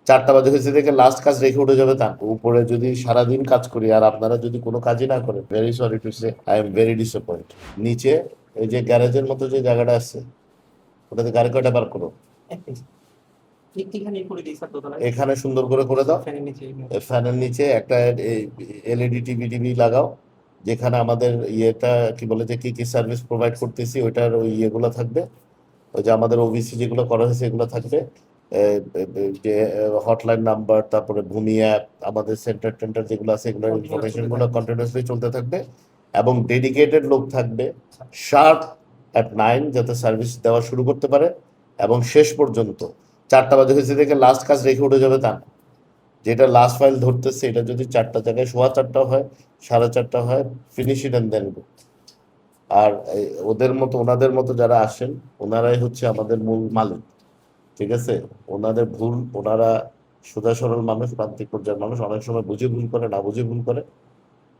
4টা বাজে হয়েছে দেখে লাস্ট কাজ রেখে উঠে যাবে তা না। উপরে যদি সারাদিন কাজ করি আর আপনারা যদি কোনো কাজই না করেন, very sorry to say I am very disappoint. নিচে এই যে গ্যারেজের মতো যে জায়গাটা আছে, ওটাতে গাড়ি কয়টা পার্ক করো, এখানে সুন্দর করে দাও। ফ্যানের নিচে একটা এলইডি টিভি লাগাও, যেখানে আমাদের ইয়েটা কি বলে যে কি কি সার্ভিস প্রোভাইড করতেছি ওইটার ওই ইয়েগুলো থাকবে। ওই যে আমাদের ওবিসি যেগুলো করা হয়েছে এগুলো থাকবে। যে হটলাইন নাম্বার, তারপরে ভূমি অ্যাপ, আমাদের সেন্টার টেন্টার যেগুলো আছে এগুলোর ইনফরমেশনগুলো কন্টিনিউয়াসলি চলতে থাকবে। এবং ডেডিকেটেড লোক থাকবে শার্প অ্যাট 9 যাতে সার্ভিস দেওয়া শুরু করতে পারে এবং শেষ পর্যন্ত 4টা বাজে হয়েছে দেখে লাস্ট কাজ রেখে উঠে যাবে তা না। যেটা লাস্ট ফাইল ধরতেছে এটা যদি 4টা জায়গায় 4:15 হয়, 4:30 হয়, ফিনিশ ইট অ্যান্ড দেন গো। আর ওনাদের মতো যারা আসেন ওনারাই হচ্ছে আমাদের মূল মালিক, ঠিক আছে? ওনাদের ভুল, ওনারা সোজা সরল মানুষ, প্রান্তিক পর্যায়ের মানুষ, অনেক সময় বুঝে ভুল করে, না বুঝে ভুল করে।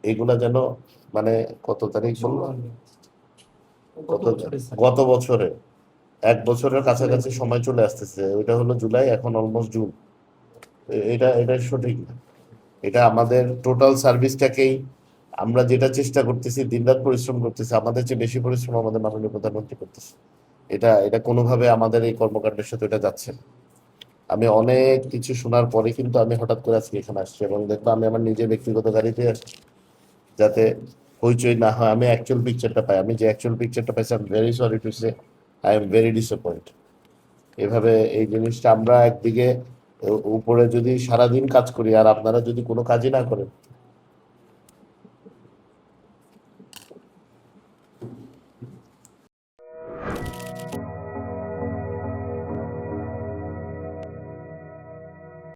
এগুলা যেন মানে কত তারিখ বলবো, গত বছরে 1 বছরের কাছাকাছি সময় চলে আসতেছে, ওইটা হলো জুলাই, এখন অলমোস্ট জুন। এটা সঠিক না। এটা আমাদের টোটাল সার্ভিসটাকেই আমরা যেটা চেষ্টা করতেছি, দিনরাত পরিশ্রম করতেছি, আমাদের চেয়ে বেশি পরিশ্রম আমাদের মাননীয় প্রধানমন্ত্রী করতেছে। এটা কোনোভাবে আমাদের এই কর্মকাণ্ডের সাথে এটা যাচ্ছে না। আমি অনেক কিছু শোনার পরে কিন্তু আমি হঠাৎ করে আজকে এখানে আসছি এবং দেখবো আমি আমার নিজের ব্যক্তিগত গাড়িতে আসছি, যাতে হইচই না হয়, আমি অ্যাকচুয়াল পিকচারটা পাই। আমি যে অ্যাকচুয়াল পিকচারটা পাইছি, I am very sorry to say I am very disappoint. এভাবে এই জিনিসটা আমরা একদিকে উপরে যদি সারাদিন কাজ করি আর আপনারা যদি কোনো কাজই না করেন,